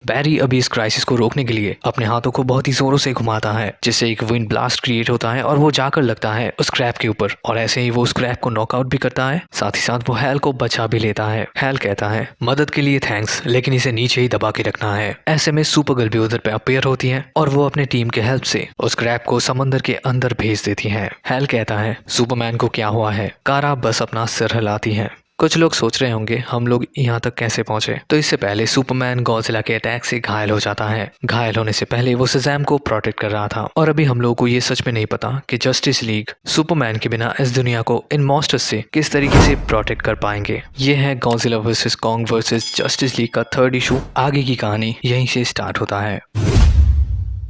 बैरी अभी इस क्राइसिस को रोकने के लिए अपने हाथों को बहुत ही जोरों से घुमाता है, जिससे एक विंड ब्लास्ट क्रिएट होता है और वो जाकर लगता है उस क्रैब के ऊपर, और ऐसे ही वो उस क्रैब को नॉकआउट भी करता है। साथ ही साथ वो हैल को बचा भी लेता है। हैल कहता है मदद के लिए थैंक्स, लेकिन इसे नीचे ही दबा के रखना है। ऐसे में सुपरगर्ल भी उधर पे अपीयर होती है और वो अपने टीम के हेल्प से उस क्रैब को समंदर के अंदर भेज देती है। हैल कहता है सुपरमैन को क्या हुआ है? कारा बस अपना सिर हिलाती है। कुछ लोग सोच रहे होंगे हम लोग यहाँ तक कैसे पहुंचे, तो इससे पहले सुपरमैन गॉडजिला के अटैक से घायल हो जाता है। घायल होने से पहले वो शज़ैम को प्रोटेक्ट कर रहा था, और अभी हम लोगों को ये सच में नहीं पता कि जस्टिस लीग सुपरमैन के बिना इस दुनिया को इन मॉन्स्टर्स से किस तरीके से प्रोटेक्ट कर पाएंगे। ये है Godzilla versus Kong versus justice league का थर्ड इशू। आगे की कहानी यहीं से स्टार्ट होता है।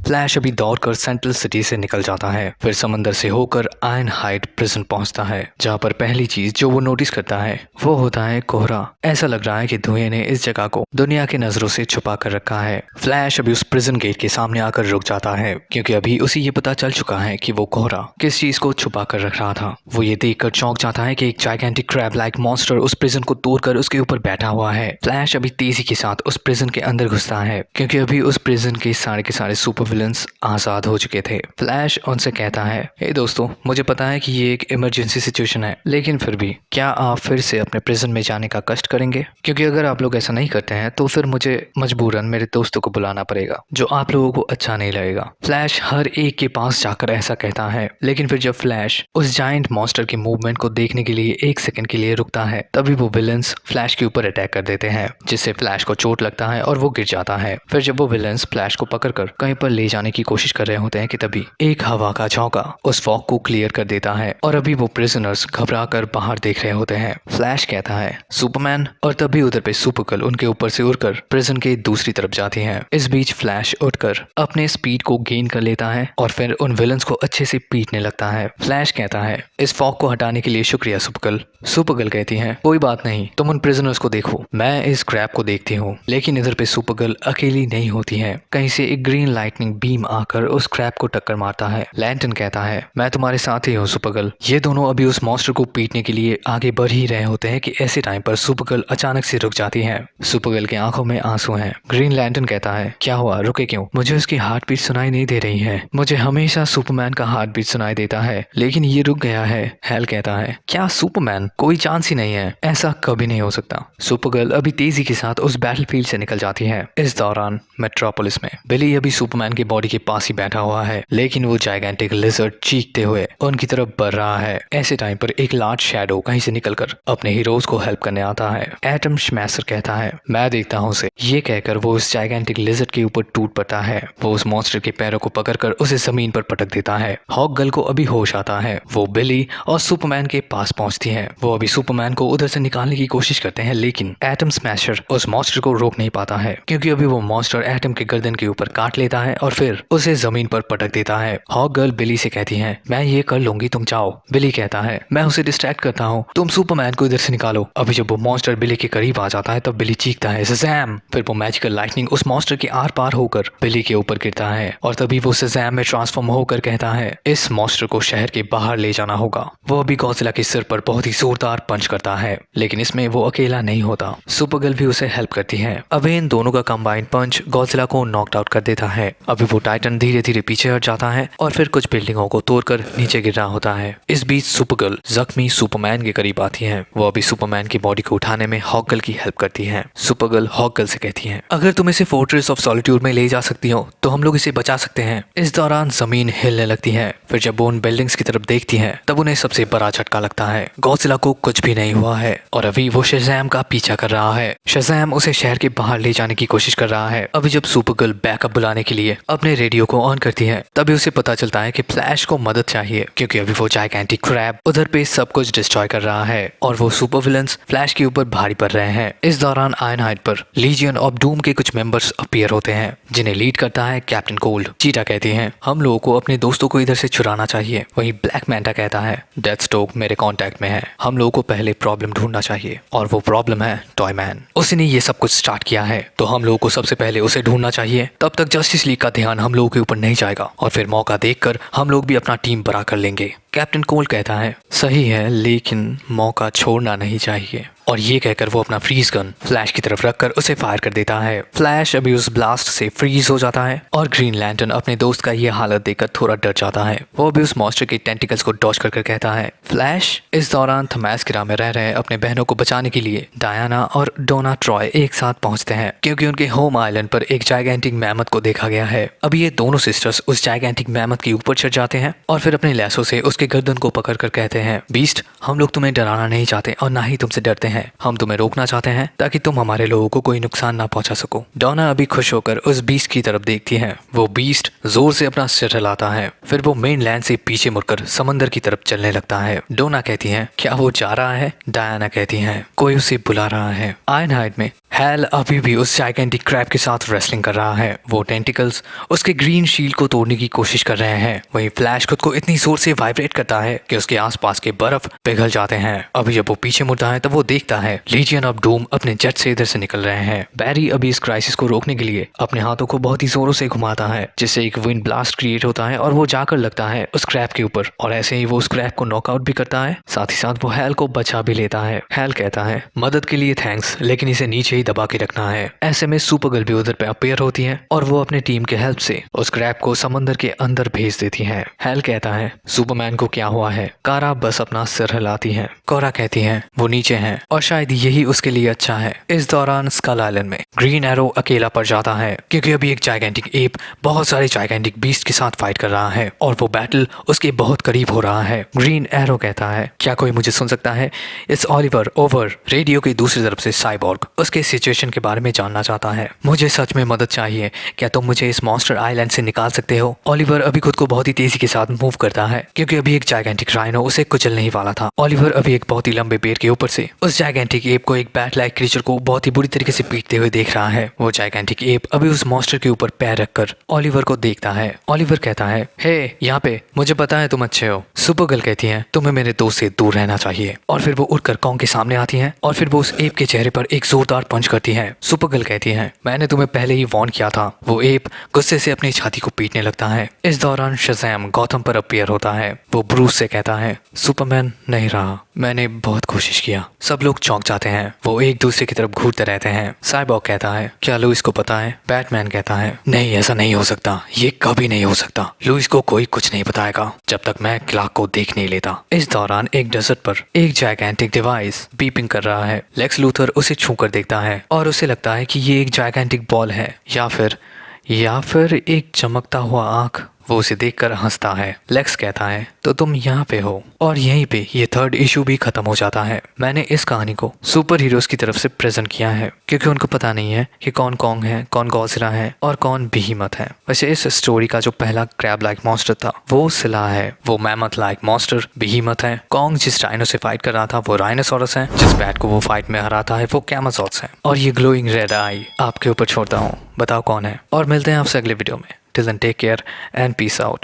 फ्लैश अभी दौड़कर सेंट्रल सिटी से निकल जाता है, फिर समंदर से होकर आयरनहाइड प्रिजन पहुंचता है, जहां पर पहली चीज जो वो नोटिस करता है वो होता है कोहरा। ऐसा लग रहा है कि धुएं ने इस जगह को दुनिया की नजरों से छुपा कर रखा है। फ्लैश अभी उस प्रिजन गेट के सामने आकर रुक जाता है, क्योंकि अभी उसे ये पता चल चुका है कि वो कोहरा किस चीज को छुपा कर रख रहा था। वो ये देखकर चौंक जाता है कि एक जाइगेंटिक क्रैब लाइक मॉन्स्टर उस प्रिजन को तोड़कर उसके ऊपर बैठा हुआ है। फ्लैश अभी तेजी के साथ उस प्रिजन के अंदर घुसता है, क्योंकि अभी उस प्रिजन के सारे सुपर विलन्स आजाद हो चुके थे। फ्लैश उनसे कहता है हे दोस्तों, मुझे पता है कि ये एक इमरजेंसी सिचुएशन है, लेकिन फिर भी क्या आप फिर से अपने प्रिजन में जाने का कष्ट करेंगे? क्योंकि अगर आप लोग ऐसा नहीं करते हैं तो फिर मुझे मजबूरन मेरे दोस्तों को बुलाना पड़ेगा, जो आप लोगों को अच्छा नहीं लगेगा। फ्लैश हर एक के पास जाकर ऐसा कहता है, लेकिन फिर जब फ्लैश उस जायंट मॉन्स्टर के मूवमेंट को देखने के लिए एक सेकंड के लिए रुकता है, तभी वो विलन्स फ्लैश के ऊपर अटैक कर देते हैं, जिससे फ्लैश को चोट लगता है और वो गिर जाता है। फिर जब वो विलन्स फ्लैश को पकड़कर कहीं पर ले जाने की कोशिश कर रहे होते हैं कि तभी एक हवा का झोंका उस फॉग को क्लियर कर देता है, और अभी वो प्रिजनर्स घबरा कर बाहर देख रहे होते हैं। फ्लैश कहता है सुपरमैन, और तभी उधर पे सुपरगर्ल उनके ऊपर से उड़कर प्रिजन के दूसरी तरफ जाती है। इस बीच फ्लैश उठकर अपने स्पीड को गेन कर लेता है और फिर उन विलन्स को अच्छे से पीटने लगता है। फ्लैश कहता है इस फॉग को हटाने के लिए शुक्रिया सुपरगर्ल। सुपरगर्ल कहती है कोई बात नहीं, तुम उन प्रिजनर्स को देखो, मैं इस क्रैब को देखती हूँ। लेकिन इधर पे सुपरगर्ल अकेली नहीं होती है, कहीं से एक ग्रीन लाइटनिंग बीम आकर उस क्रैब को टक्कर मारता है। लैंटन कहता है मैं तुम्हारे साथ ही हूँ सुपरगर्ल। ये दोनों अभी उस मॉन्स्टर को पीटने के लिए आगे बढ़ ही रहे होते हैं कि ऐसे टाइम पर सुपरगर्ल अचानक से रुक जाती है। सुपरगर्ल की आंखों में आंसू हैं। ग्रीन लैंटन कहता है क्या हुआ, रुके क्यों? मुझे उसकी हार्ट बीट सुनाई नहीं दे रही है। मुझे हमेशा सुपरमैन का हार्ट बीट सुनाई देता है, लेकिन ये रुक गया है। हैल कहता है क्या सुपरमैन? कोई चांस ही नहीं है, ऐसा कभी नहीं हो सकता। सुपरगर्ल अभी तेजी के साथ उस बैटलफील्ड से निकल जाती है। इस दौरान मेट्रोपोलिस में बिली अभी सुपरमैन की बॉडी के पास ही बैठा हुआ है, लेकिन वो जाइगेंटिक लिजर्ड चीखते हुए उनकी तरफ बढ़ रहा है। ऐसे टाइम पर एक लार्ज शैडो कहीं से निकलकर अपने हीरोज को हेल्प करने आता है। एटम स्मैशर कहता है मैं देखता हूँ उसे। ये कहकर वो उस जाइगेंटिक लिजर्ड के ऊपर टूट पड़ता है। वो उस मॉन्स्टर के पैरों को पकड़कर उसे जमीन पर पटक देता है। हॉक गर्ल को अभी होश आता है। वो बिली और सुपरमैन के पास पहुंचती है। वो अभी सुपरमैन को उधर से निकालने की कोशिश करते हैं, लेकिन एटम स्मैशर उस मॉन्स्टर को रोक नहीं पाता है, क्योंकि अभी वो मॉन्स्टर एटम के गर्दन के ऊपर काट लेता है और फिर उसे जमीन पर पटक देता है। हॉक गर्ल बिली से कहती है मैं ये कर लूंगी, तुम जाओ। बिली कहता है मैं उसे डिस्ट्रैक्ट करता हूँ, तुम सुपरमैन को इधर से निकालो। अभी जब वो मॉन्स्टर बिली के करीब आ जाता है तब बिली चीखता है शज़ैम। फिर वो मैजिकल लाइटनिंग उस मॉन्स्टर के आर पार होकर बिली के ऊपर गिरता है, और तभी वो शज़ैम में ट्रांसफॉर्म होकर कहता है इस मॉन्स्टर को शहर के बाहर ले जाना होगा। वो अभी गॉडजिला के सिर पर बहुत ही जोरदार पंच करता है, लेकिन इसमें वो अकेला नहीं होता, सुपरगर्ल भी उसे हेल्प करती है। अभी इन दोनों का कंबाइंड पंच गॉडजिला को नॉकड आउट कर देता है। अभी वो टाइटन धीरे धीरे पीछे हट जाता है और फिर कुछ बिल्डिंगों को तोड़कर नीचे गिर रहा होता है। इस बीच सुपरगर्ल जख्मी सुपरमैन के करीब आती है। वो अभी सुपरमैन की बॉडी को उठाने में हॉक गर्ल की हेल्प करती है। सुपरगर्ल हॉक गर्ल से कहती है अगर तुम इसे फोर्ट्रेस ऑफ सॉलिट्यूड में ले जा सकती हो तो हम लोग इसे बचा सकते हैं। इस दौरान जमीन हिलने लगती है। फिर जब वो उन बिल्डिंग्स की तरफ देखती है तब उन्हें सबसे बड़ा झटका लगता है। गॉडजिला को कुछ भी नहीं हुआ है और अभी वो शज़ैम का पीछा कर रहा है। शज़ैम उसे शहर के बाहर ले जाने की कोशिश कर रहा है। अभी जब सुपरगर्ल बैकअप बुलाने के लिए अपने रेडियो को ऑन करती है तभी उसे पता चलता है कि फ्लैश को मदद चाहिए, क्योंकि अभी वो जाइगेंटिक क्रैब उधर पे सब कुछ डिस्ट्रॉय कर रहा है और वो सुपर विलन्स फ्लैश के ऊपर भारी पड़ रहे हैं। इस दौरान आयरनहाइड पर लीजियन ऑफ डूम के कुछ मेंबर्स अपीयर होते हैं, जिन्हें लीड करता है कैप्टन कोल्ड। चीटा कहती है हम लोगों को अपने दोस्तों को इधर से छुड़ाना चाहिए। वहीं ब्लैक मैंटा कहता है डेथस्टोक मेरे कांटेक्ट में है, हम लोगों को पहले प्रॉब्लम ढूंढना चाहिए, और वो प्रॉब्लम है टॉयमैन। उसने ये सब कुछ स्टार्ट किया है तो हम लोगों को सबसे पहले उसे ढूंढना चाहिए। तब तक जस्टिस लीग का ध्यान हम लोगों के ऊपर नहीं जाएगा और फिर मौका देखकर हम लोग भी अपना टीम बड़ा कर लेंगे। कैप्टन कोल्ड कहता है सही है, लेकिन मौका छोड़ना नहीं चाहिए। और ये कहकर वो अपना फ्रीज गन फ्लैश की तरफ रखकर उसे फायर कर देता है। फ्लैश अभी उस ब्लास्ट से फ्रीज हो जाता है और ग्रीन लैंटर्न अपने दोस्त का ये हालत देखकर थोड़ा डर जाता है। वो भी उस मॉन्स्टर के टेंटिकल्स को डॉज कर कहता है। फ्लैश इस दौरान थमास्किरा में रह रहे अपने बहनों को बचाने के लिए डायना और डोना ट्रॉय एक साथ पहुंचते हैं, क्योंकि उनके होम आइलैंड पर एक जाइगेंटिक मैमथ को देखा गया है। अभी ये दोनों सिस्टर्स उस जाइगेंटिक मैमथ के ऊपर चढ़ जाते हैं और फिर अपने लैसों से उसके गर्दन को पकड़कर कहते हैं, बीस्ट, हम लोग तुम्हें डराना नहीं चाहते और ना ही तुमसे डरते हैं, हम तुम्हें रोकना चाहते हैं ताकि तुम हमारे लोगों को कोई नुकसान ना पहुंचा सको। डोना अभी खुश होकर उस बीस्ट की तरफ देखती है। वो बीस्ट जोर से अपना सिर हिलाता है, फिर वो मेन लैंड से पीछे मुड़कर समंदर की तरफ चलने लगता है। डोना कहती है, क्या वो जा रहा है? डायना कहती है, कोई उसे बुला रहा है। आयरनहाइड में हैल अभी भी उस जाइगेंटिक क्रैब के साथ रेसलिंग कर रहा है। वो टेंटिकल्स उसके ग्रीन शील्ड को तोड़ने की कोशिश कर रहे हैं। वहीं फ्लैश खुद को इतनी जोर से वाइब्रेट करता है कि उसके आसपास के बर्फ पिघल जाते हैं। अभी जब वो पीछे मुड़ता है तब वो देखता है लीजियन ऑफ डूम अपने जेट से इधर से निकल रहे हैं। बैरी अभी इस क्राइसिस को रोकने के लिए अपने हाथों को बहुत ही जोरों से घुमाता है, जिससे एक विंड ब्लास्ट क्रिएट होता है और वो जाकर लगता है उस क्रैब के ऊपर। और ऐसे ही वो उस क्रैब को नॉकआउट भी करता है, साथ ही साथ वो हैल को बचा भी लेता है। हैल कहता है, मदद के लिए थैंक्स, लेकिन इसे नीचे ही दबा के रखना है। ऐसे में सुपरगर्ल भी उधर पे अपीयर होती है और वो अपने टीम के हेल्प से उस क्रैब को समंदर के अंदर भेज देती है। हैल कहता है, सुपरमैन को क्या हुआ है? कारा बस अपना सिर हिलाती है। कोरा कहती है, वो नीचे है और शायद यही उसके लिए अच्छा है। इस दौरान स्कल आइलैंड में ग्रीन एरो अकेला पड़ जाता है, क्योंकि अभी एक जाइगेंटिक एप बहुत सारे जाइगेंटिक बीस्ट के साथ फाइट कर रहा है और वो बैटल उसके बहुत करीब हो रहा है। ग्रीन एरो कहता है, क्या कोई मुझे सुन सकता है? It's Oliver over. रेडियो की दूसरी तरफ से साइबॉर्ग उसके सिचुएशन के बारे में जानना चाहता है। मुझे सच में मदद चाहिए, क्या तुम मुझे इस मॉन्स्टर आइलैंड से निकाल सकते हो? ओलिवर अभी खुद को बहुत ही तेजी के साथ मूव करता है, क्योंकि अभी एक जाइगेंटिक राइनो उसे कुचलने ही वाला था। ओलिवर अभी एक बहुत ही लंबे पेड़ के ऊपर से उस जाइगेंटिक एप को, एक बैट लाइक क्रीचर को बहुत ही बुरी तरीके से पीटते हुए देख रहा है। वो जाइगेंटिक एप अभी उस मॉन्स्टर के ऊपर पैर रखकर ओलिवर को देखता है। ओलिवर कहता है, हे यहाँ पे, मुझे पता है तुम अच्छे हो। सुपरगर्ल कहती है, तुम्हें मेरे दोस्त से दूर रहना चाहिए। और फिर वो उड़कर कॉन्ग के सामने आती है और फिर वो उस एप के चेहरे पर एक जोरदार पंच करती है। सुपरगर्ल कहती है, मैंने तुम्हें पहले ही वार्न किया था। वो एप गुस्से से अपनी छाती को पीटने लगता है। इस दौरान शज़ैम गौतम पर अपीयर होता है। वो ब्रूस से कहता है, सुपरमैन नहीं रहा, मैंने बहुत कोशिश किया। सब लोग चौंक जाते हैं। वो एक दूसरे की तरफ घूरते रहते हैं। साइबॉर्ग कहता है, क्या लुइस को पता है? बैटमैन कहता है, नहीं, ऐसा नहीं हो सकता, ये कभी नहीं हो सकता। लुइस को कोई कुछ नहीं बताएगा जब तक मैं क्लार्क को देख नहीं लेता। इस दौरान एक डेजर्ट पर एक जाइगेंटिक डिवाइस बीपिंग कर रहा है। लेक्स लूथर उसे छू कर देखता है और उसे लगता है कि ये एक जाइगेंटिक बॉल है या फिर एक चमकता हुआ आंख। वो उसे देखकर हंसता है। लेक्स कहता है, तो तुम यहाँ पे हो। और यहीं पे ये थर्ड इशू भी खत्म हो जाता है। मैंने इस कहानी को सुपर हीरोज की तरफ से प्रेजेंट किया है, क्योंकि उनको पता नहीं है कि कौन कॉन्ग है, कौन गॉडजिला है और कौन बीहीमथ है। वैसे इस स्टोरी का जो पहला क्रैब लाइक मॉन्स्टर था वो सिला है, वो मैमथ लाइक मॉन्स्टर बीहीमथ है। कॉन्ग जिस राइनो से फाइट कर रहा था वो राइनोसोरस है। जिस बैट को वो फाइट में हराता है वो कैमाजॉर्स है। और ये ग्लोइंग रेड आई आपके ऊपर छोड़ता हूँ, बताओ कौन है। और मिलते हैं आपसे अगले वीडियो में। Till then, take care and peace out.